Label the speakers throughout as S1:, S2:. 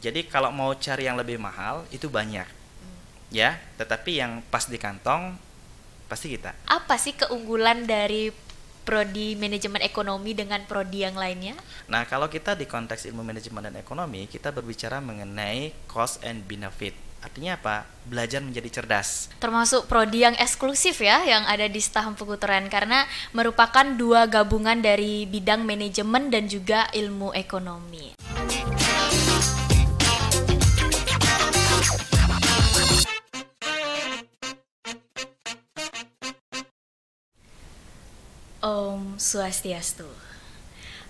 S1: Jadi kalau mau cari yang lebih mahal itu banyak, ya. Tetapi yang pas di kantong pasti kita.
S2: Apa sih keunggulan dari prodi manajemen ekonomi dengan prodi yang lainnya?
S1: Nah, kalau kita di konteks ilmu manajemen dan ekonomi, kita berbicara mengenai cost and benefit. Artinya apa? Belajar menjadi cerdas.
S2: Termasuk prodi yang eksklusif ya, yang ada di Staham Pekuturan, karena merupakan dua gabungan dari bidang manajemen dan juga ilmu ekonomi. Om Swastiastu.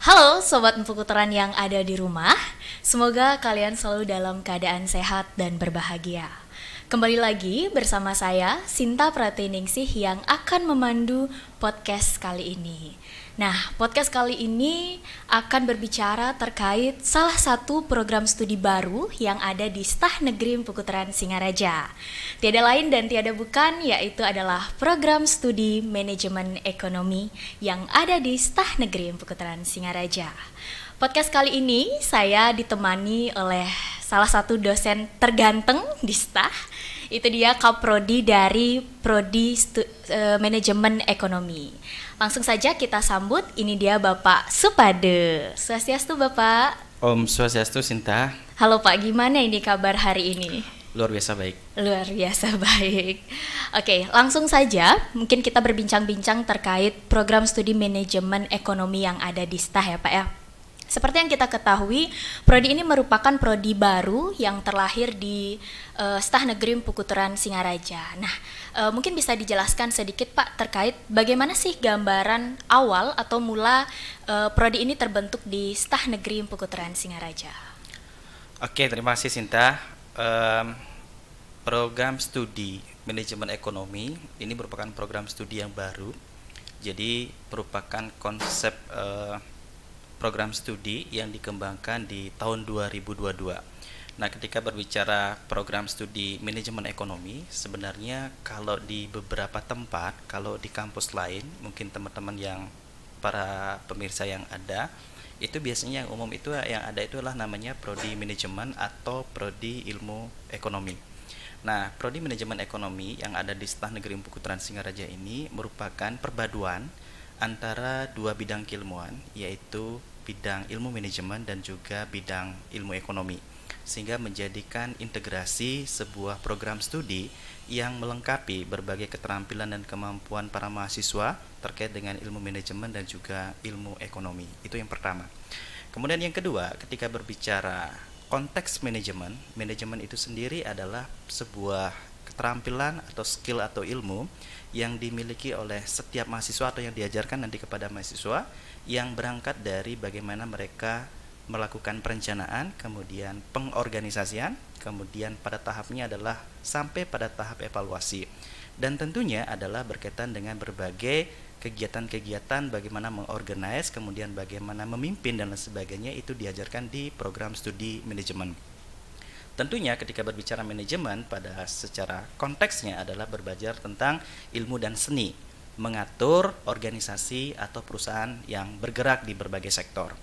S2: Halo Sobat Pekuturan yang ada di rumah, semoga kalian selalu dalam keadaan sehat dan berbahagia. Kembali lagi bersama saya, Sinta Pratiningsih, yang akan memandu podcast kali ini. Nah, podcast kali ini akan berbicara terkait salah satu program studi baru yang ada di Stah Negeri Pekuturan Singaraja. Tiada lain dan tiada bukan, yaitu adalah program studi manajemen ekonomi yang ada di Stah Negeri Pekuturan Singaraja. Podcast kali ini saya ditemani oleh salah satu dosen terganteng di Stah. Itu dia Kaprodi dari Prodi Manajemen Ekonomi. Langsung saja kita sambut, ini dia Bapak Supade. Swastiastu Bapak.
S1: Om Swastiastu Sinta.
S2: Halo Pak, gimana ini kabar hari ini?
S1: Luar biasa baik.
S2: Luar biasa baik. Oke, langsung saja mungkin kita berbincang-bincang terkait program studi manajemen ekonomi yang ada di Stah ya Pak ya. Seperti yang kita ketahui, prodi ini merupakan prodi baru yang terlahir di Stah Negeri Pekuturan Singaraja. Nah, mungkin bisa dijelaskan sedikit Pak terkait bagaimana sih gambaran awal atau mula prodi ini terbentuk di Stah Negeri Pekuturan Singaraja.
S1: Oke, terima kasih Sinta. Program studi manajemen ekonomi ini merupakan program studi yang baru. Jadi merupakan konsep program studi yang dikembangkan di tahun 2022. Nah, ketika berbicara program studi manajemen ekonomi, sebenarnya kalau di beberapa tempat, kalau di kampus lain, mungkin teman-teman yang para pemirsa yang ada, itu biasanya yang umum itu yang ada itu adalah namanya prodi manajemen atau prodi ilmu ekonomi. Nah, prodi manajemen ekonomi yang ada di Stah Negeri Pekuturan Singaraja ini merupakan perpaduan antara dua bidang keilmuan, yaitu bidang ilmu manajemen dan juga bidang ilmu ekonomi, sehingga menjadikan integrasi sebuah program studi yang melengkapi berbagai keterampilan dan kemampuan para mahasiswa terkait dengan ilmu manajemen dan juga ilmu ekonomi. Itu yang pertama. Kemudian yang kedua, ketika berbicara konteks manajemen, manajemen itu sendiri adalah sebuah keterampilan atau skill atau ilmu yang dimiliki oleh setiap mahasiswa atau yang diajarkan nanti kepada mahasiswa, yang berangkat dari bagaimana mereka melakukan perencanaan, kemudian pengorganisasian, kemudian pada tahapnya adalah sampai pada tahap evaluasi. Dan tentunya adalah berkaitan dengan berbagai kegiatan-kegiatan bagaimana mengorganize, kemudian bagaimana memimpin dan lain sebagainya, itu diajarkan di program studi manajemen. Tentunya ketika berbicara manajemen pada secara konteksnya adalah berbajar tentang ilmu dan seni mengatur organisasi atau perusahaan yang bergerak di berbagai sektor.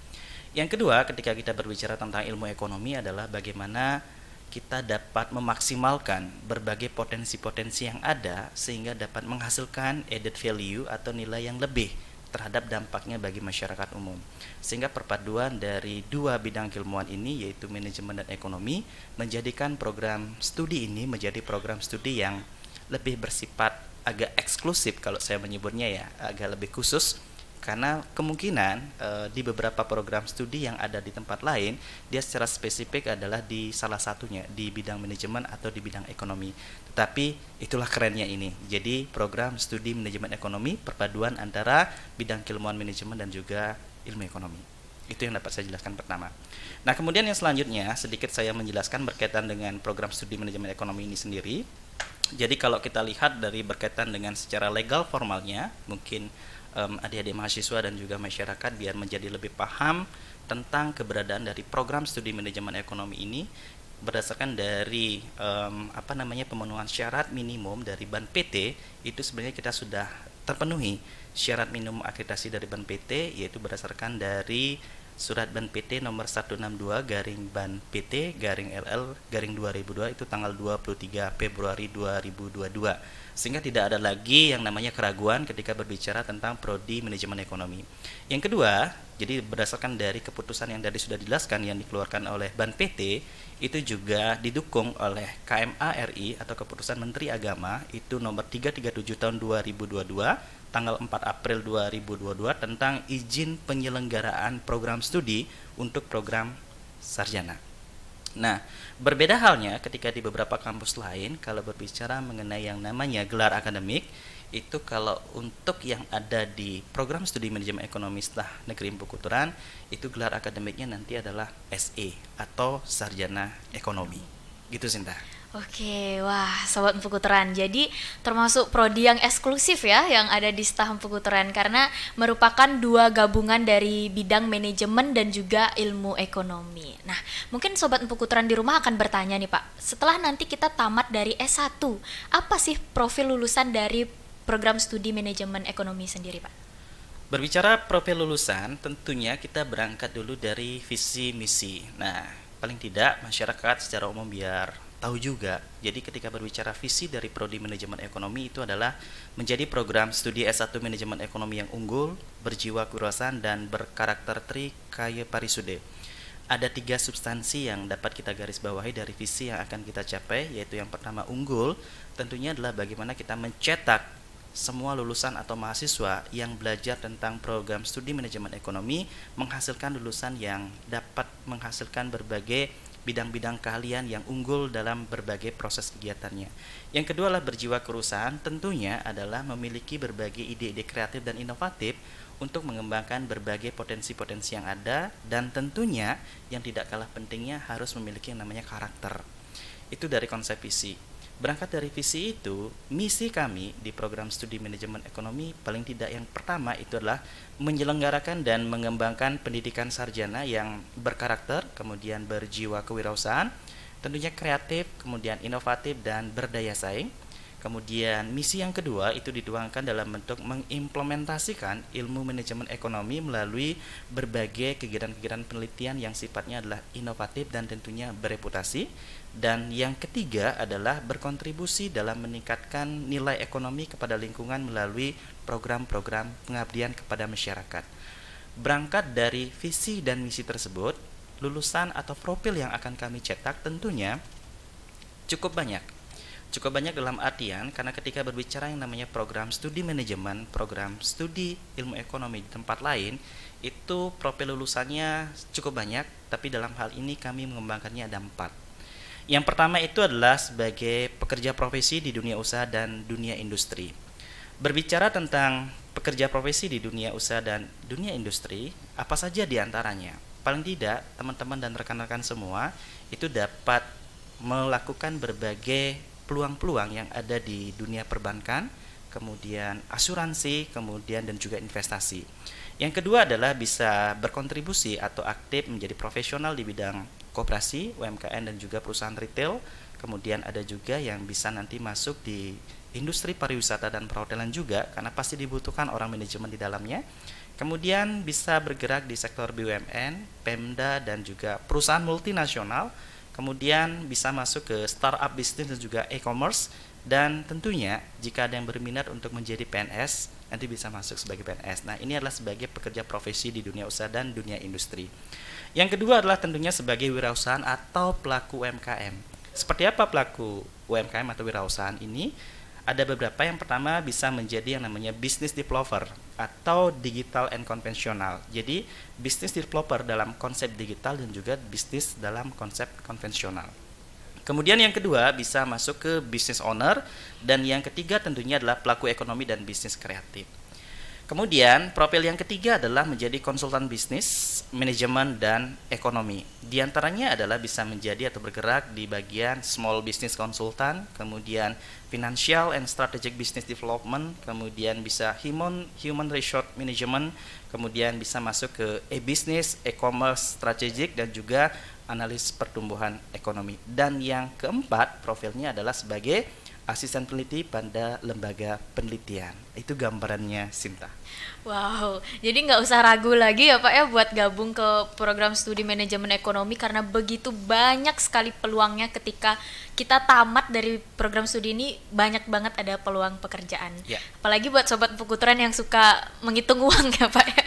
S1: Yang kedua, ketika kita berbicara tentang ilmu ekonomi adalah bagaimana kita dapat memaksimalkan berbagai potensi-potensi yang ada sehingga dapat menghasilkan added value atau nilai yang lebih terhadap dampaknya bagi masyarakat umum. Sehingga perpaduan dari dua bidang keilmuan ini, yaitu manajemen dan ekonomi, menjadikan program studi ini menjadi program studi yang lebih bersifat agak eksklusif, kalau saya menyebutnya ya, agak lebih khusus, karena kemungkinan di beberapa program studi yang ada di tempat lain, dia secara spesifik adalah di salah satunya di bidang manajemen atau di bidang ekonomi. Tetapi itulah kerennya ini. Jadi program studi manajemen ekonomi perpaduan antara bidang keilmuan manajemen dan juga ilmu ekonomi. Itu yang dapat saya jelaskan pertama. Nah, kemudian yang selanjutnya sedikit saya menjelaskan berkaitan dengan program studi manajemen ekonomi ini sendiri. Jadi kalau kita lihat dari berkaitan dengan secara legal formalnya, mungkin adik-adik mahasiswa dan juga masyarakat biar menjadi lebih paham tentang keberadaan dari program studi manajemen ekonomi ini, berdasarkan dari pemenuhan syarat minimum dari BAN PT, itu sebenarnya kita sudah terpenuhi syarat minimum akreditasi dari BAN PT, yaitu berdasarkan dari Surat Ban PT nomor 162 garing Ban PT garing LL garing 2002 itu tanggal 23 Februari 2022. Sehingga tidak ada lagi yang namanya keraguan ketika berbicara tentang prodi manajemen ekonomi. Yang kedua, jadi berdasarkan dari keputusan yang tadi sudah dijelaskan yang dikeluarkan oleh Ban PT, itu juga didukung oleh KMA RI atau Keputusan Menteri Agama itu nomor 337 tahun 2022 tanggal 4 April 2022 tentang izin penyelenggaraan program studi untuk program sarjana. Nah, berbeda halnya ketika di beberapa kampus lain kalau berbicara mengenai yang namanya gelar akademik, itu kalau untuk yang ada di program studi manajemen ekonomi setelah negeri Empu Kuturan, itu gelar akademiknya nanti adalah SE atau sarjana ekonomi. Gitu Sinta.
S2: Oke, wah Sobat Empu Kuturan, jadi termasuk prodi yang eksklusif ya yang ada di Stah Empu Kuturan karena merupakan dua gabungan dari bidang manajemen dan juga ilmu ekonomi. Nah, mungkin Sobat Empu Kuturan di rumah akan bertanya nih Pak, setelah nanti kita tamat dari S1, apa sih profil lulusan dari program studi manajemen ekonomi sendiri Pak?
S1: Berbicara profil lulusan, tentunya kita berangkat dulu dari visi misi. Nah, paling tidak masyarakat secara umum biar tahu juga. Jadi ketika berbicara visi dari prodi manajemen ekonomi itu adalah menjadi program studi S1 manajemen ekonomi yang unggul, berjiwa kewirausahaan dan berkarakter Trikaya Parisude. Ada 3 substansi yang dapat kita garis bawahi dari visi yang akan kita capai, yaitu yang pertama unggul, tentunya adalah bagaimana kita mencetak semua lulusan atau mahasiswa yang belajar tentang program studi manajemen ekonomi menghasilkan lulusan yang dapat menghasilkan berbagai bidang-bidang keahlian yang unggul dalam berbagai proses kegiatannya. Yang kedua adalah berjiwa kewirausahaan, tentunya adalah memiliki berbagai ide-ide kreatif dan inovatif untuk mengembangkan berbagai potensi-potensi yang ada, dan tentunya yang tidak kalah pentingnya harus memiliki yang namanya karakter. Itu dari konsep visi. Berangkat dari visi itu, misi kami di program studi manajemen ekonomi paling tidak yang pertama itu adalah menyelenggarakan dan mengembangkan pendidikan sarjana yang berkarakter, kemudian berjiwa kewirausahaan, tentunya kreatif, kemudian inovatif dan berdaya saing. Kemudian misi yang kedua itu dituangkan dalam bentuk mengimplementasikan ilmu manajemen ekonomi melalui berbagai kegiatan-kegiatan penelitian yang sifatnya adalah inovatif dan tentunya bereputasi. Dan yang ketiga adalah berkontribusi dalam meningkatkan nilai ekonomi kepada lingkungan melalui program-program pengabdian kepada masyarakat. Berangkat dari visi dan misi tersebut, lulusan atau profil yang akan kami cetak tentunya cukup banyak. Cukup banyak dalam artian karena ketika berbicara yang namanya program studi manajemen, program studi ilmu ekonomi di tempat lain, itu profil lulusannya cukup banyak, tapi dalam hal ini kami mengembangkannya ada 4. Yang pertama itu adalah sebagai pekerja profesi di dunia usaha dan dunia industri. Berbicara tentang pekerja profesi di dunia usaha dan dunia industri, apa saja di antaranya? Paling tidak, teman-teman dan rekan-rekan semua itu dapat melakukan berbagai peluang-peluang yang ada di dunia perbankan, kemudian asuransi, kemudian dan juga investasi. Yang kedua adalah bisa berkontribusi atau aktif menjadi profesional di bidang koperasi, UMKM dan juga perusahaan retail. Kemudian ada juga yang bisa nanti masuk di industri pariwisata dan perhotelan juga karena pasti dibutuhkan orang manajemen di dalamnya. Kemudian bisa bergerak di sektor BUMN, Pemda dan juga perusahaan multinasional. Kemudian bisa masuk ke startup bisnis dan juga e-commerce, dan tentunya jika ada yang berminat untuk menjadi PNS nanti bisa masuk sebagai PNS. Nah, ini adalah sebagai pekerja profesi di dunia usaha dan dunia industri. Yang kedua adalah tentunya sebagai wirausahaan atau pelaku UMKM. Seperti apa pelaku UMKM atau wirausahaan ini? Ada beberapa. Yang pertama bisa menjadi yang namanya business developer atau digital and konvensional. Jadi business developer dalam konsep digital dan juga bisnis dalam konsep konvensional. Kemudian yang kedua bisa masuk ke business owner, dan yang ketiga tentunya adalah pelaku ekonomi dan bisnis kreatif. Kemudian profil yang ketiga adalah menjadi konsultan bisnis, manajemen dan ekonomi. Di antaranya adalah bisa menjadi atau bergerak di bagian small business consultant, kemudian financial and strategic business development, kemudian bisa human resource management, kemudian bisa masuk ke e-business, e-commerce strategic dan juga analis pertumbuhan ekonomi. Dan yang keempat profilnya adalah sebagai asisten peneliti pada lembaga penelitian. Itu gambarannya, Sinta.
S2: Wow, jadi nggak usah ragu lagi ya Pak ya buat gabung ke program studi manajemen ekonomi karena begitu banyak sekali peluangnya ketika kita tamat dari program studi ini, banyak banget ada peluang pekerjaan.
S1: Ya.
S2: Apalagi buat sobat Pukutran yang suka menghitung uang ya Pak ya.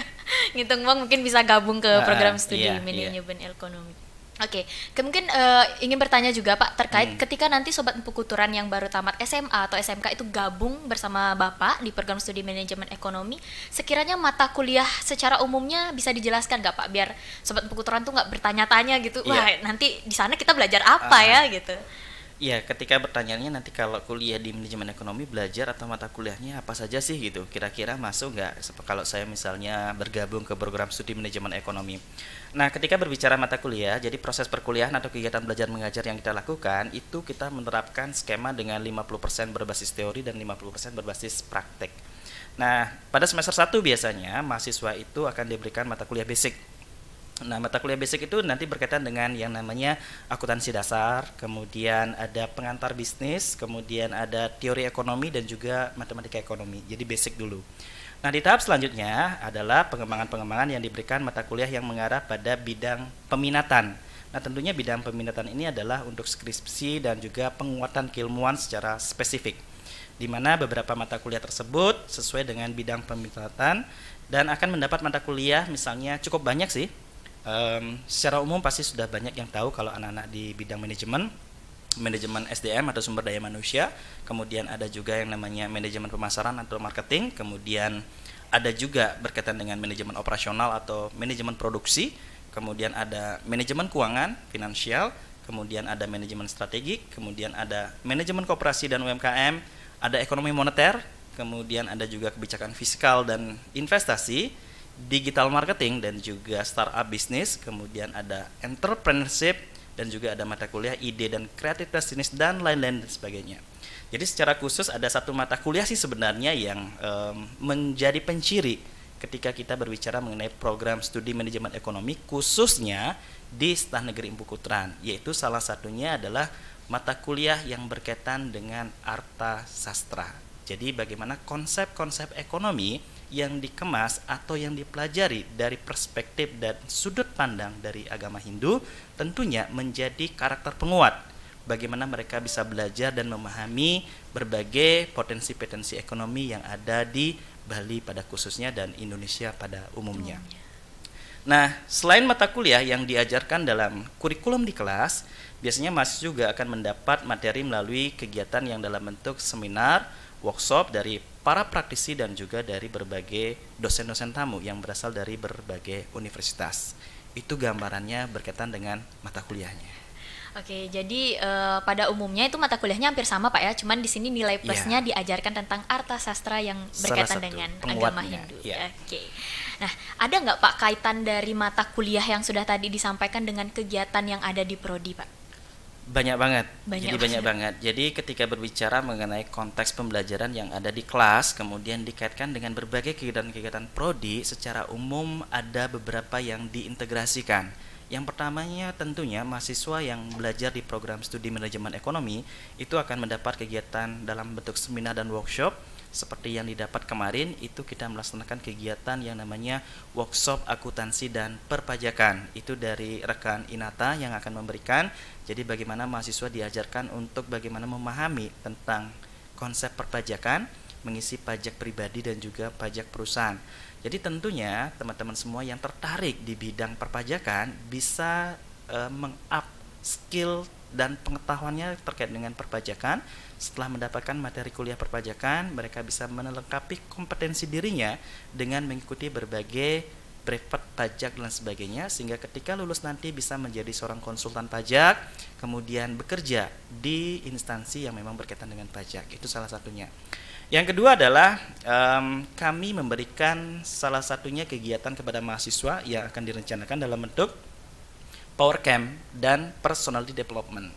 S2: Ngitung uang mungkin bisa gabung ke program studi
S1: iya.
S2: manajemen ekonomi. Oke, mungkin ingin bertanya juga Pak terkait ketika nanti sobat Pukuturan yang baru tamat SMA atau SMK itu gabung bersama Bapak di program studi manajemen ekonomi, sekiranya mata kuliah secara umumnya bisa dijelaskan nggak Pak, biar sobat Pukuturan tuh nggak bertanya-tanya gitu, wah nanti di sana kita belajar apa ya gitu.
S1: Ya, ketika bertanyanya nanti kalau kuliah di manajemen ekonomi belajar atau mata kuliahnya apa saja sih gitu, kira-kira masuk nggak kalau saya misalnya bergabung ke program studi manajemen ekonomi. Nah, ketika berbicara mata kuliah, jadi proses perkuliahan atau kegiatan belajar mengajar yang kita lakukan itu kita menerapkan skema dengan 50% berbasis teori dan 50% berbasis praktek. Nah, pada semester 1 biasanya mahasiswa itu akan diberikan mata kuliah basic. Nah, mata kuliah basic itu nanti berkaitan dengan yang namanya akuntansi dasar, kemudian ada pengantar bisnis, kemudian ada teori ekonomi dan juga matematika ekonomi. Jadi basic dulu. Nah, di tahap selanjutnya adalah pengembangan-pengembangan yang diberikan mata kuliah yang mengarah pada bidang peminatan. Nah, tentunya bidang peminatan ini adalah untuk skripsi dan juga penguatan keilmuan secara spesifik, di mana beberapa mata kuliah tersebut sesuai dengan bidang peminatan dan akan mendapat mata kuliah misalnya cukup banyak sih. Secara umum pasti sudah banyak yang tahu kalau anak-anak di bidang manajemen SDM atau sumber daya manusia, kemudian ada juga yang namanya manajemen pemasaran atau marketing, kemudian ada juga berkaitan dengan manajemen operasional atau manajemen produksi, kemudian ada manajemen keuangan, finansial, kemudian ada manajemen strategik, kemudian ada manajemen koperasi dan UMKM, ada ekonomi moneter, kemudian ada juga kebijakan fiskal dan investasi, digital marketing dan juga startup bisnis, kemudian ada entrepreneurship dan juga ada mata kuliah ide dan kreativitas bisnis dan lain-lain dan sebagainya. Jadi secara khusus ada satu mata kuliah sih sebenarnya yang menjadi penciri ketika kita berbicara mengenai program studi manajemen ekonomi khususnya di Sekolah Negeri Empu Kutran, yaitu salah satunya adalah mata kuliah yang berkaitan dengan arta sastra. Jadi bagaimana konsep-konsep ekonomi yang dikemas atau yang dipelajari dari perspektif dan sudut pandang dari agama Hindu tentunya menjadi karakter penguat bagaimana mereka bisa belajar dan memahami berbagai potensi-potensi ekonomi yang ada di Bali pada khususnya dan Indonesia pada umumnya. Nah, selain mata kuliah yang diajarkan dalam kurikulum di kelas, biasanya mahasiswa juga akan mendapat materi melalui kegiatan yang dalam bentuk seminar, workshop dari para praktisi dan juga dari berbagai dosen-dosen tamu yang berasal dari berbagai universitas. Itu gambarannya berkaitan dengan mata kuliahnya.
S2: Oke, jadi pada umumnya itu mata kuliahnya hampir sama Pak ya, cuman di sini nilai plusnya diajarkan tentang arta sastra yang berkaitan dengan agama Hindu. Oke. Nah, ada nggak Pak kaitan dari mata kuliah yang sudah tadi disampaikan dengan kegiatan yang ada di Prodi Pak?
S1: Banyak banget. Jadi ketika berbicara mengenai konteks pembelajaran yang ada di kelas, kemudian dikaitkan dengan berbagai kegiatan-kegiatan prodi, secara umum ada beberapa yang diintegrasikan. Yang pertamanya tentunya mahasiswa yang belajar di program studi manajemen ekonomi itu akan mendapat kegiatan dalam bentuk seminar dan workshop. Seperti yang didapat kemarin, itu kita melaksanakan kegiatan yang namanya workshop akuntansi dan perpajakan. Itu dari rekan Inata yang akan memberikan. Jadi bagaimana mahasiswa diajarkan untuk bagaimana memahami tentang konsep perpajakan, mengisi pajak pribadi dan juga pajak perusahaan. Jadi tentunya teman-teman semua yang tertarik di bidang perpajakan bisa meng-up skill dan pengetahuannya terkait dengan perpajakan. Setelah mendapatkan materi kuliah perpajakan, mereka bisa melengkapi kompetensi dirinya dengan mengikuti berbagai brevet pajak dan sebagainya, sehingga ketika lulus nanti bisa menjadi seorang konsultan pajak, kemudian bekerja di instansi yang memang berkaitan dengan pajak. Itu salah satunya. Yang kedua adalah kami memberikan salah satunya kegiatan kepada mahasiswa yang akan direncanakan dalam bentuk Power Camp dan Personality Development.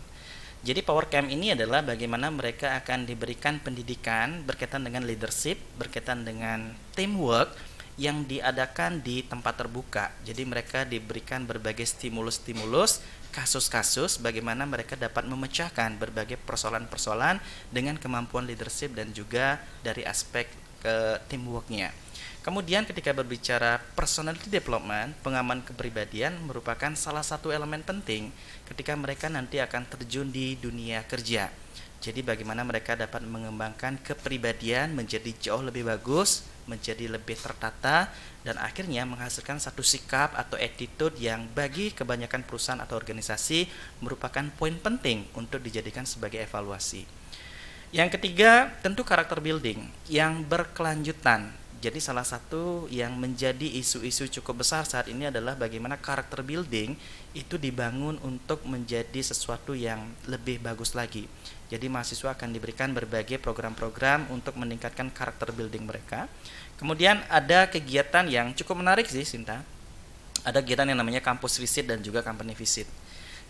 S1: Jadi Power Camp ini adalah bagaimana mereka akan diberikan pendidikan berkaitan dengan leadership, berkaitan dengan teamwork yang diadakan di tempat terbuka. Jadi mereka diberikan berbagai stimulus-stimulus kasus-kasus bagaimana mereka dapat memecahkan berbagai persoalan-persoalan dengan kemampuan leadership dan juga dari aspek teamworknya. Kemudian ketika berbicara personality development, pengembangan kepribadian merupakan salah satu elemen penting ketika mereka nanti akan terjun di dunia kerja. Jadi bagaimana mereka dapat mengembangkan kepribadian menjadi jauh lebih bagus, menjadi lebih tertata, dan akhirnya menghasilkan satu sikap atau attitude yang bagi kebanyakan perusahaan atau organisasi merupakan poin penting untuk dijadikan sebagai evaluasi. Yang ketiga, tentu karakter building yang berkelanjutan. Jadi salah satu yang menjadi isu-isu cukup besar saat ini adalah bagaimana karakter building itu dibangun untuk menjadi sesuatu yang lebih bagus lagi. Jadi mahasiswa akan diberikan berbagai program-program untuk meningkatkan karakter building mereka. Kemudian ada kegiatan yang cukup menarik sih, Sinta. Ada kegiatan yang namanya campus visit dan juga company visit.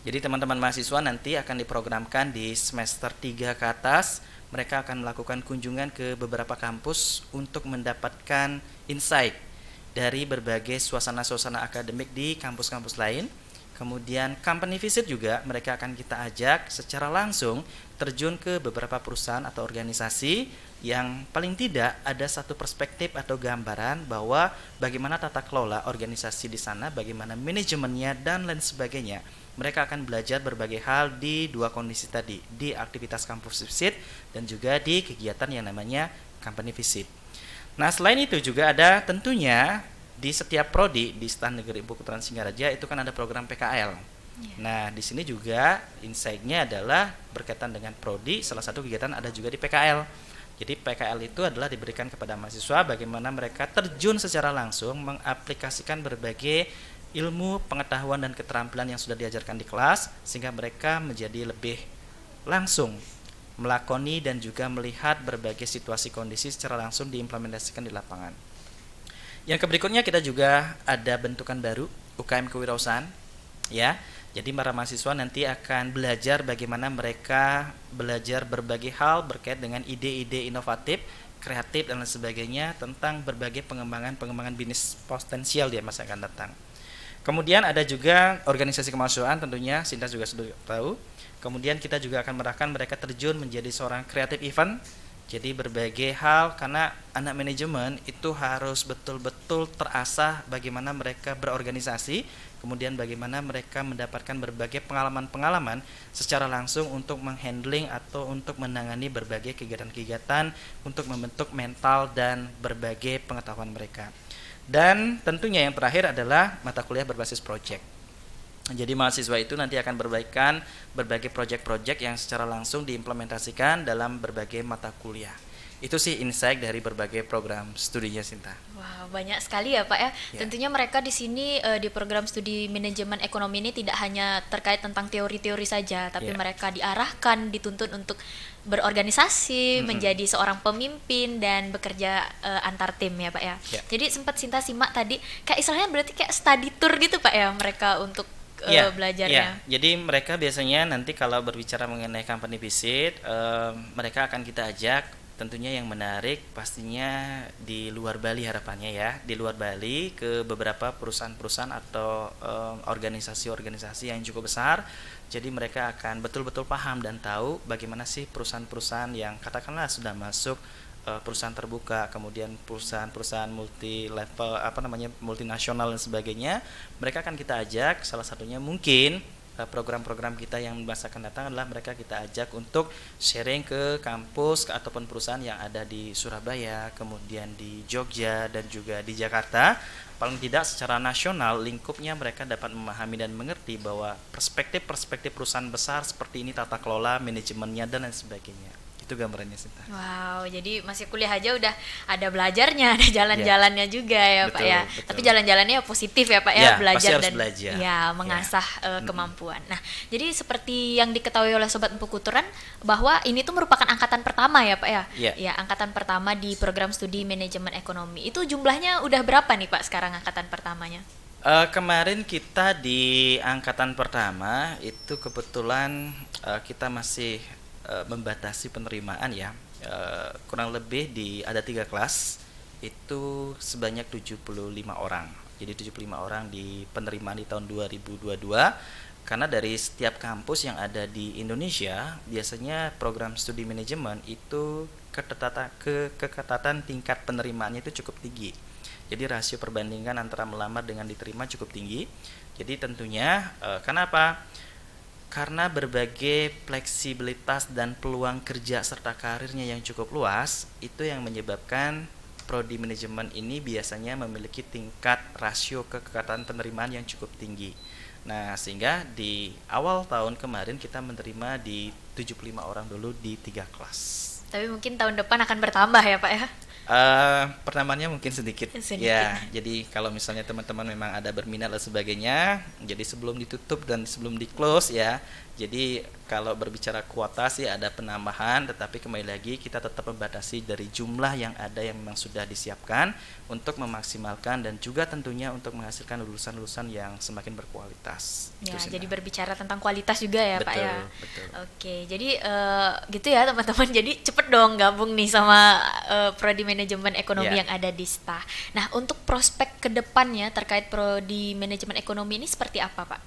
S1: Jadi teman-teman mahasiswa nanti akan diprogramkan di semester 3 ke atas. Mereka akan melakukan kunjungan ke beberapa kampus untuk mendapatkan insight dari berbagai suasana-suasana akademik di kampus-kampus lain. Kemudian company visit juga mereka akan kita ajak secara langsung terjun ke beberapa perusahaan atau organisasi yang paling tidak ada satu perspektif atau gambaran bahwa bagaimana tata kelola organisasi di sana, bagaimana manajemennya dan lain sebagainya. Mereka akan belajar berbagai hal di dua kondisi tadi, di aktivitas kampus visit dan juga di kegiatan yang namanya company visit. Nah, selain itu juga ada tentunya di setiap prodi di STAN Negeri Ibu Kepulauan Singaraja itu kan ada program PKL. Nah, di sini juga insight-nya adalah berkaitan dengan prodi, salah satu kegiatan ada juga di PKL. Jadi PKL itu adalah diberikan kepada mahasiswa bagaimana mereka terjun secara langsung mengaplikasikan berbagai ilmu, pengetahuan dan keterampilan yang sudah diajarkan di kelas sehingga mereka menjadi lebih langsung melakoni dan juga melihat berbagai situasi kondisi secara langsung diimplementasikan di lapangan. Yang berikutnya kita juga ada bentukan baru UKM kewirausahaan ya. Jadi para mahasiswa nanti akan belajar bagaimana mereka belajar berbagai hal berkait dengan ide-ide inovatif, kreatif dan lain sebagainya tentang berbagai pengembangan bisnis potensial di masa akan datang. Kemudian ada juga organisasi kemahasiswaan tentunya Sinta juga sudah tahu. Kemudian kita juga akan merahkan mereka terjun menjadi seorang kreatif event. Jadi berbagai hal karena anak manajemen itu harus betul-betul terasah bagaimana mereka berorganisasi, kemudian bagaimana mereka mendapatkan berbagai pengalaman-pengalaman secara langsung untuk menghandling atau untuk menangani berbagai kegiatan-kegiatan untuk membentuk mental dan berbagai pengetahuan mereka. Dan tentunya yang terakhir adalah mata kuliah berbasis project. Jadi mahasiswa itu nanti akan berbaikan berbagai project-project yang secara langsung diimplementasikan dalam berbagai mata kuliah. Itu sih insight dari berbagai program studinya, Sinta.
S2: Wah, banyak sekali ya Pak ya.
S1: Ya.
S2: Tentunya mereka di sini di program studi manajemen ekonomi ini tidak hanya terkait tentang teori-teori saja, tapi mereka diarahkan, dituntut untuk berorganisasi, menjadi seorang pemimpin dan bekerja antar tim ya Pak ya. Jadi sempat Sinta simak tadi, kayak istilahnya berarti kayak study tour gitu Pak ya mereka untuk belajarnya.
S1: Jadi mereka biasanya nanti kalau berbicara mengenai company visit, mereka akan kita ajak. Tentunya yang menarik pastinya di luar Bali harapannya ya, di luar Bali ke beberapa perusahaan-perusahaan atau organisasi-organisasi yang cukup besar. Jadi mereka akan betul-betul paham dan tahu bagaimana sih perusahaan-perusahaan yang katakanlah sudah masuk perusahaan terbuka, kemudian perusahaan-perusahaan multi level multinasional dan sebagainya. Mereka akan kita ajak, salah satunya mungkin program-program kita yang masa akan datang adalah mereka kita ajak untuk sharing ke kampus ataupun perusahaan yang ada di Surabaya, kemudian di Jogja dan juga di Jakarta. Paling tidak secara nasional lingkupnya mereka dapat memahami dan mengerti bahwa perspektif-perspektif perusahaan besar seperti ini tata kelola, manajemennya dan lain sebagainya. Itu gambarannya, Sinta.
S2: Wow, jadi masih kuliah aja udah ada belajarnya, ada jalan-jalannya juga ya Pak ya.
S1: Betul.
S2: Tapi jalan-jalannya positif ya Pak ya, belajar dan
S1: belajar.
S2: Mengasah kemampuan. Nah, jadi seperti yang diketahui oleh Sobat Empu Kuturan bahwa ini tuh merupakan angkatan pertama ya Pak ya. Ya, angkatan pertama di program studi manajemen ekonomi. Itu jumlahnya udah berapa nih Pak sekarang angkatan pertamanya?
S1: Kemarin kita di angkatan pertama itu kebetulan kita masih membatasi penerimaan ya, kurang lebih ada 3 kelas itu sebanyak 75 orang. Jadi 75 orang di penerimaan di tahun 2022. Karena dari setiap kampus yang ada di Indonesia, biasanya program studi manajemen itu keketatan tingkat penerimaannya itu cukup tinggi. Jadi rasio perbandingan antara melamar dengan diterima cukup tinggi. Jadi tentunya kenapa? Karena berbagai fleksibilitas dan peluang kerja serta karirnya yang cukup luas, itu yang menyebabkan prodi manajemen ini biasanya memiliki tingkat rasio keketatan penerimaan yang cukup tinggi. Nah, sehingga di awal tahun kemarin kita menerima di 75 orang dulu di 3 kelas.
S2: Tapi mungkin tahun depan akan bertambah ya Pak ya?
S1: Pertamanya mungkin sedikit. Ya, jadi kalau misalnya teman-teman memang ada berminat dan sebagainya, jadi sebelum ditutup dan sebelum di close ya, jadi kalau berbicara kuota sih ada penambahan, tetapi kembali lagi kita tetap membatasi dari jumlah yang ada yang memang sudah disiapkan untuk memaksimalkan dan juga tentunya untuk menghasilkan lulusan-lulusan yang semakin berkualitas.
S2: Ya, jadi berbicara tentang kualitas juga ya
S1: betul,
S2: Pak ya.
S1: Betul.
S2: Oke, jadi gitu ya teman-teman. Jadi cepet dong gabung nih sama prodi manajemen ekonomi yang ada di STA. Nah, untuk prospek kedepannya terkait prodi manajemen ekonomi ini seperti apa Pak?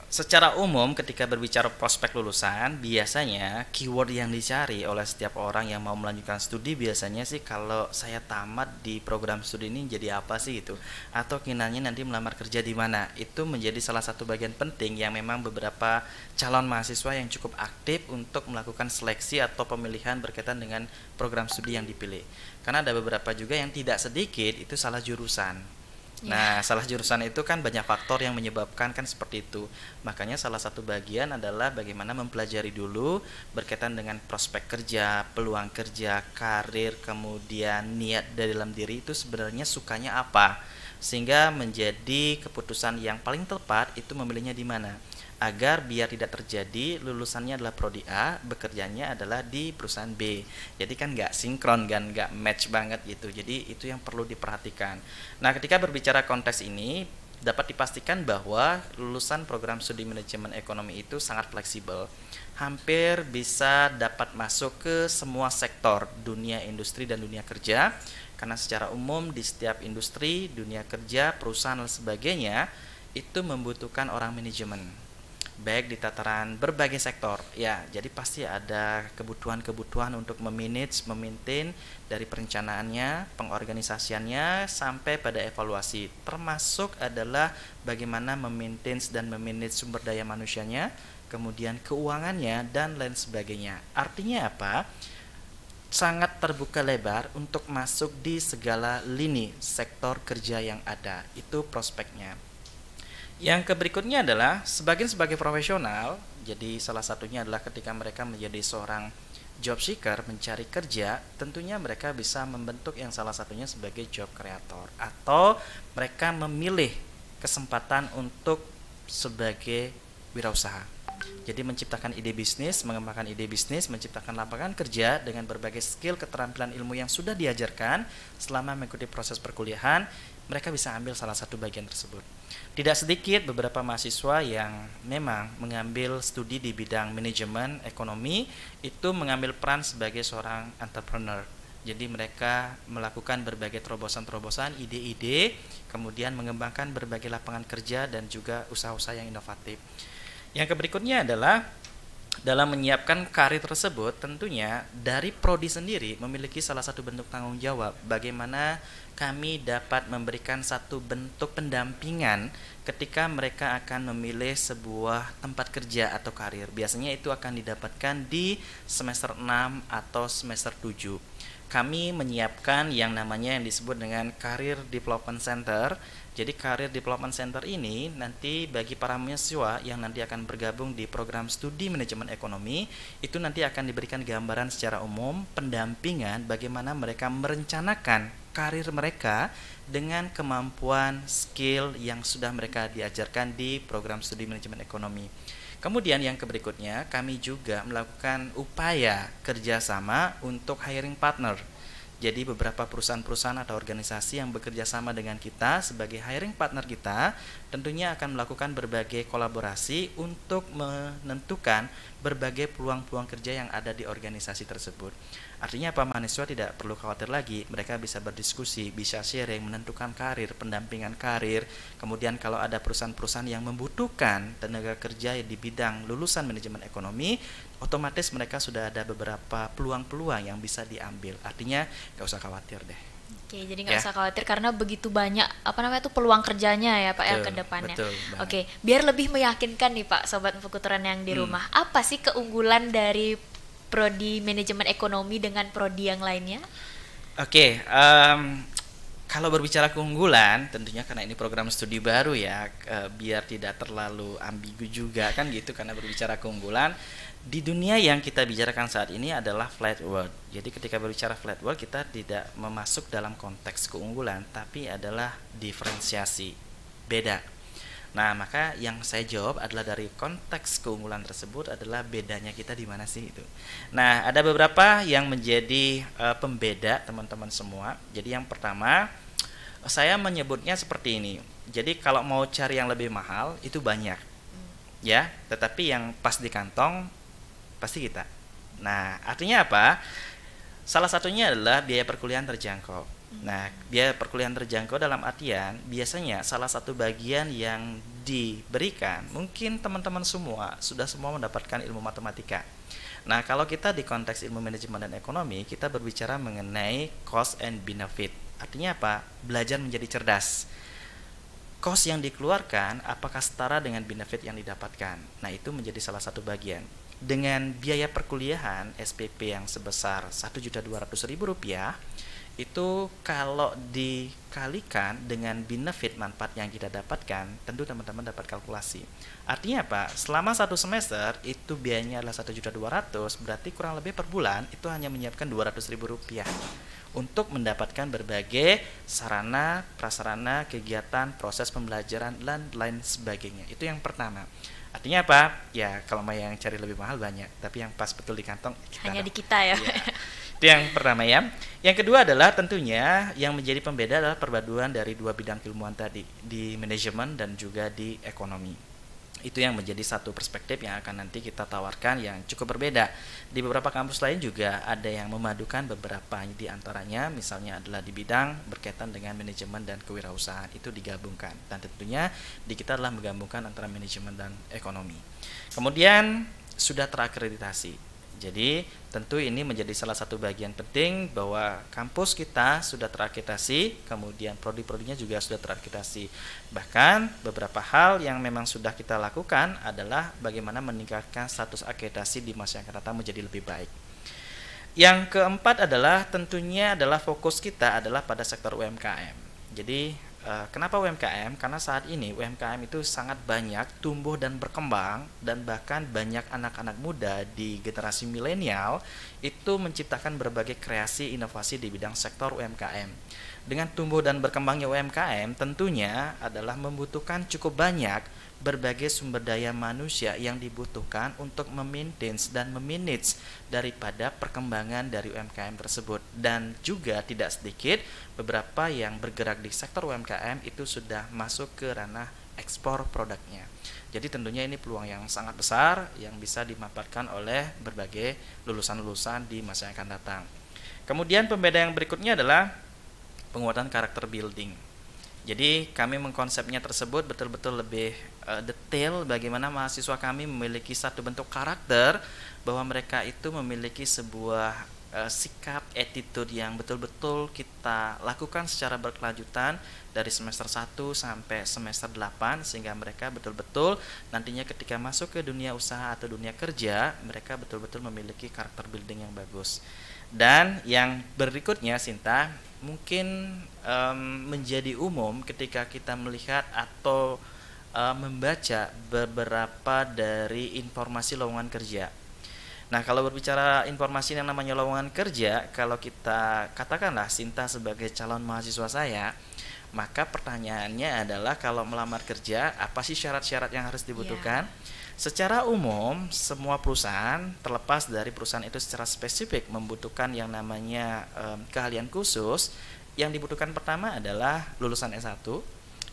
S1: Secara umum ketika berbicara prospek lulusan, biasanya keyword yang dicari oleh setiap orang yang mau melanjutkan studi biasanya sih kalau saya tamat di program studi ini jadi apa sih gitu, atau keinginannya nanti melamar kerja di mana. Itu menjadi salah satu bagian penting yang memang beberapa calon mahasiswa yang cukup aktif untuk melakukan seleksi atau pemilihan berkaitan dengan program studi yang dipilih. Karena ada beberapa juga yang tidak sedikit itu salah jurusan. Nah, salah jurusan itu kan banyak faktor yang menyebabkan kan seperti itu. Makanya salah satu bagian adalah bagaimana mempelajari dulu berkaitan dengan prospek kerja, peluang kerja, karir, kemudian niat dari dalam diri itu sebenarnya sukanya apa. Sehingga menjadi keputusan yang paling tepat itu memilihnya di mana. Agar biar tidak terjadi lulusannya adalah prodi A, bekerjanya adalah di perusahaan B. Jadi kan nggak sinkron kan, nggak match banget gitu. Jadi itu yang perlu diperhatikan. Nah, ketika berbicara konteks ini, dapat dipastikan bahwa lulusan program studi manajemen ekonomi itu sangat fleksibel. Hampir bisa dapat masuk ke semua sektor dunia industri dan dunia kerja. Karena secara umum di setiap industri, dunia kerja, perusahaan dan sebagainya itu membutuhkan orang manajemen. Baik di tataran berbagai sektor ya, jadi pasti ada kebutuhan-kebutuhan untuk memanage, memaintain dari perencanaannya, pengorganisasiannya sampai pada evaluasi, termasuk adalah bagaimana memaintain dan memanage sumber daya manusianya, kemudian keuangannya dan lain sebagainya. Artinya apa? Sangat terbuka lebar untuk masuk di segala lini sektor kerja yang ada. Itu prospeknya. Yang berikutnya adalah sebagai profesional, jadi salah satunya adalah ketika mereka menjadi seorang job seeker, mencari kerja, tentunya mereka bisa membentuk yang salah satunya sebagai job creator, atau mereka memilih kesempatan untuk sebagai wirausaha. Jadi menciptakan ide bisnis, mengembangkan ide bisnis, menciptakan lapangan kerja dengan berbagai skill, keterampilan ilmu yang sudah diajarkan selama mengikuti proses perkuliahan, mereka bisa ambil salah satu bagian tersebut. Tidak sedikit beberapa mahasiswa yang memang mengambil studi di bidang manajemen ekonomi itu mengambil peran sebagai seorang entrepreneur. Jadi mereka melakukan berbagai terobosan-terobosan, ide-ide, kemudian mengembangkan berbagai lapangan kerja dan juga usaha-usaha yang inovatif. Yang berikutnya adalah dalam menyiapkan karir tersebut, tentunya dari prodi sendiri memiliki salah satu bentuk tanggung jawab bagaimana kami dapat memberikan satu bentuk pendampingan ketika mereka akan memilih sebuah tempat kerja atau karir. Biasanya itu akan didapatkan di semester 6 atau semester 7. Kami menyiapkan yang namanya yang disebut dengan Career Development Center. Jadi Career Development Center ini nanti bagi para mahasiswa yang nanti akan bergabung di program studi manajemen ekonomi, itu nanti akan diberikan gambaran secara umum, pendampingan bagaimana mereka merencanakan karir mereka dengan kemampuan skill yang sudah mereka diajarkan di program studi manajemen ekonomi. Kemudian yang berikutnya, kami juga melakukan upaya kerjasama untuk hiring partner. Jadi beberapa perusahaan-perusahaan atau organisasi yang bekerja sama dengan kita sebagai hiring partner kita, tentunya akan melakukan berbagai kolaborasi untuk menentukan berbagai peluang-peluang kerja yang ada di organisasi tersebut. Artinya apa? Mahasiswa tidak perlu khawatir lagi, mereka bisa berdiskusi, bisa sharing, menentukan karir, pendampingan karir. Kemudian kalau ada perusahaan-perusahaan yang membutuhkan tenaga kerja di bidang lulusan manajemen ekonomi, otomatis mereka sudah ada beberapa peluang-peluang yang bisa diambil. Artinya nggak usah khawatir deh.
S2: Oke, jadi nggak usah khawatir karena begitu banyak tuh peluang kerjanya ya Pak ya ke depannya.
S1: Betul.
S2: Oke, biar lebih meyakinkan nih Pak, sobat Empukuturan yang di rumah, apa sih keunggulan dari prodi manajemen ekonomi dengan prodi yang lainnya?
S1: Oke, kalau berbicara keunggulan, tentunya karena ini program studi baru ya, biar tidak terlalu ambigu juga kan gitu, karena berbicara keunggulan di dunia yang kita bicarakan saat ini adalah flat world. Jadi ketika berbicara flat world, kita tidak memasuk dalam konteks keunggulan, tapi adalah diferensiasi, beda. Nah, maka yang saya jawab adalah dari konteks keunggulan tersebut adalah bedanya kita di mana sih itu. Nah, ada beberapa yang menjadi pembeda teman-teman semua. Jadi yang pertama, saya menyebutnya seperti ini. Jadi kalau mau cari yang lebih mahal itu banyak. Ya, tetapi yang pas di kantong pasti kita. Nah, artinya apa? Salah satunya adalah biaya perkuliahan terjangkau. Nah, biaya perkuliahan terjangkau dalam artian biasanya salah satu bagian yang diberikan, mungkin teman-teman semua sudah semua mendapatkan ilmu matematika. Nah, kalau kita di konteks ilmu manajemen dan ekonomi, kita berbicara mengenai cost and benefit. Artinya apa? Belajar menjadi cerdas. Cost yang dikeluarkan apakah setara dengan benefit yang didapatkan? Nah, itu menjadi salah satu bagian. Dengan biaya perkuliahan SPP yang sebesar Rp1.200.000, itu kalau dikalikan dengan benefit manfaat yang kita dapatkan, tentu teman-teman dapat kalkulasi. Artinya apa? Selama 1 semester itu biayanya adalah Rp1.200.000, berarti kurang lebih per bulan itu hanya menyiapkan Rp200.000 untuk mendapatkan berbagai sarana, prasarana, kegiatan, proses pembelajaran, dan lain sebagainya. Itu yang pertama. Artinya apa? Ya, kalau mau yang cari lebih mahal banyak, tapi yang pas betul di kantong
S2: hanya di kita ya.
S1: Itu yang pertama ya. Yang kedua adalah tentunya yang menjadi pembeda adalah perpaduan dari dua bidang keilmuan tadi, di manajemen dan juga di ekonomi. Itu yang menjadi satu perspektif yang akan nanti kita tawarkan yang cukup berbeda. Di beberapa kampus lain juga ada yang memadukan beberapa di antaranya, misalnya adalah di bidang berkaitan dengan manajemen dan kewirausahaan, itu digabungkan. Dan tentunya di kita adalah menggabungkan antara manajemen dan ekonomi. Kemudian sudah terakreditasi. Jadi tentu ini menjadi salah satu bagian penting bahwa kampus kita sudah terakreditasi, kemudian prodi-prodinya juga sudah terakreditasi. Bahkan beberapa hal yang memang sudah kita lakukan adalah bagaimana meningkatkan status akreditasi di masa yang akan datang menjadi lebih baik. Yang keempat adalah tentunya adalah fokus kita adalah pada sektor UMKM. Jadi kenapa UMKM? Karena saat ini UMKM itu sangat banyak tumbuh dan berkembang, dan bahkan banyak anak-anak muda di generasi milenial itu menciptakan berbagai kreasi inovasi di bidang sektor UMKM. Dengan tumbuh dan berkembangnya UMKM tentunya adalah membutuhkan cukup banyak berbagai sumber daya manusia yang dibutuhkan untuk memaintain dan memanage daripada perkembangan dari UMKM tersebut. Dan juga tidak sedikit beberapa yang bergerak di sektor UMKM itu sudah masuk ke ranah ekspor produknya. Jadi tentunya ini peluang yang sangat besar yang bisa dimanfaatkan oleh berbagai lulusan-lulusan di masa yang akan datang. Kemudian pembeda yang berikutnya adalah penguatan karakter building. Jadi kami mengkonsepnya tersebut betul-betul lebih detail bagaimana mahasiswa kami memiliki satu bentuk karakter, bahwa mereka itu memiliki sebuah sikap, attitude yang betul-betul kita lakukan secara berkelanjutan dari semester 1 sampai semester 8, sehingga mereka betul-betul nantinya ketika masuk ke dunia usaha atau dunia kerja, mereka betul-betul memiliki karakter building yang bagus. Dan yang berikutnya Sinta, mungkin menjadi umum ketika kita melihat atau membaca beberapa dari informasi lowongan kerja. Nah, kalau berbicara informasi yang namanya lowongan kerja, kalau kita katakanlah Sinta sebagai calon mahasiswa saya, maka pertanyaannya adalah kalau melamar kerja, apa sih syarat-syarat yang harus dibutuhkan? Secara umum, semua perusahaan, terlepas dari perusahaan itu secara spesifik membutuhkan yang namanya keahlian khusus. Yang dibutuhkan pertama adalah lulusan S1,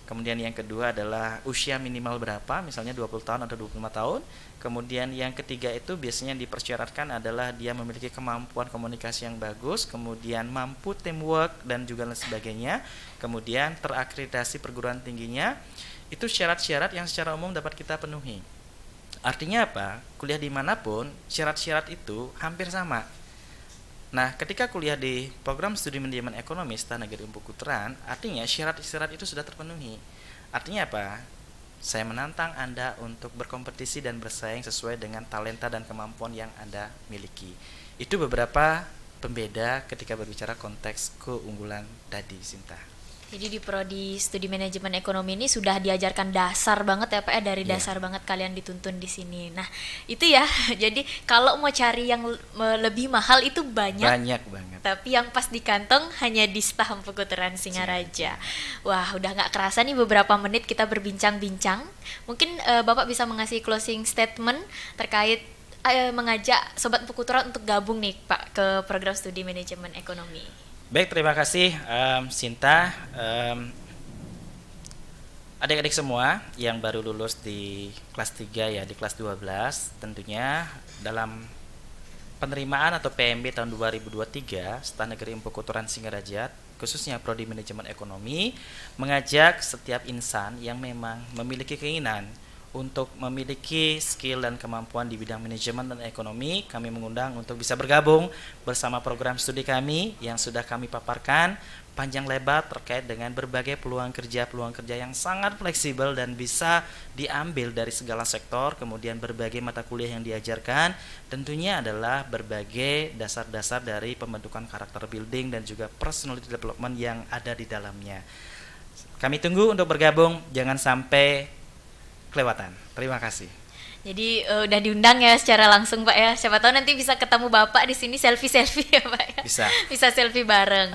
S1: Kemudian yang kedua adalah usia minimal berapa, misalnya 20 tahun atau 25 tahun. Kemudian yang ketiga itu biasanya dipersyaratkan adalah dia memiliki kemampuan komunikasi yang bagus, kemudian mampu teamwork dan juga lain sebagainya. Kemudian terakreditasi perguruan tingginya. Itu syarat-syarat yang secara umum dapat kita penuhi. Artinya apa? Kuliah dimanapun, syarat-syarat itu hampir sama. Nah, ketika kuliah di program studi manajemen ekonomi Istana Negeri Empu Kuteran, artinya syarat-syarat itu sudah terpenuhi. Artinya apa? Saya menantang Anda untuk berkompetisi dan bersaing sesuai dengan talenta dan kemampuan yang Anda miliki. Itu beberapa pembeda ketika berbicara konteks keunggulan tadi, Sinta.
S2: Jadi di prodi studi manajemen ekonomi ini sudah diajarkan dasar banget ya Pak ya, dari dasar banget kalian dituntun di sini. Nah itu ya, jadi kalau mau cari yang lebih mahal itu banyak
S1: banget.
S2: Tapi yang pas di kantong hanya di Stah Empu Kuteran Singaraja. Wah udah nggak kerasa nih beberapa menit kita berbincang-bincang. Mungkin Bapak bisa mengasih closing statement terkait mengajak Sobat Empu Kuteran untuk gabung nih Pak ke program studi manajemen ekonomi.
S1: Baik, terima kasih Sinta. Adik-adik semua yang baru lulus di kelas 3 ya, di kelas 12, tentunya dalam penerimaan atau PMB tahun 2023 Istana Negeri Empu Kuteran Singaraja, khususnya prodi manajemen ekonomi, mengajak setiap insan yang memang memiliki keinginan untuk memiliki skill dan kemampuan di bidang manajemen dan ekonomi, kami mengundang untuk bisa bergabung bersama program studi kami yang sudah kami paparkan panjang lebar terkait dengan berbagai peluang kerja yang sangat fleksibel dan bisa diambil dari segala sektor. Kemudian berbagai mata kuliah yang diajarkan tentunya adalah berbagai dasar-dasar dari pembentukan karakter building dan juga personality development yang ada di dalamnya. Kami tunggu untuk bergabung, jangan sampai kelewatan. Terima kasih.
S2: Jadi udah diundang ya secara langsung Pak ya. Siapa tahu nanti bisa ketemu Bapak di sini selfie ya Pak ya. Bisa selfie bareng.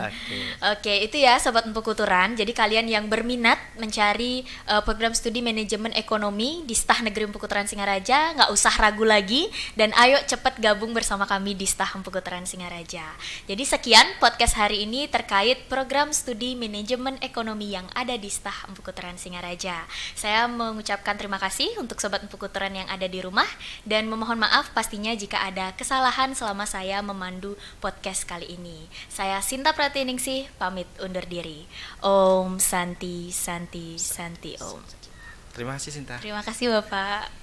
S2: Oke, itu ya Sobat Empu Kuteran. Jadi kalian yang berminat mencari program studi manajemen ekonomi di Stah Negeri Empu Kuteran Singaraja, nggak usah ragu lagi dan ayo cepat gabung bersama kami di Stah Empu Kuteran Singaraja. Jadi sekian podcast hari ini terkait program studi manajemen ekonomi yang ada di Stah Empu Kuteran Singaraja. Saya mengucapkan terima kasih untuk Sobat Empu Kuteran yang ada di rumah dan memohon maaf pastinya jika ada kesalahan selama saya memandu podcast kali ini. Saya Sinta Pratiningsih pamit undur diri. Om Santi Santi Santi Om.
S1: Terima kasih Sinta.
S2: Terima kasih Bapak.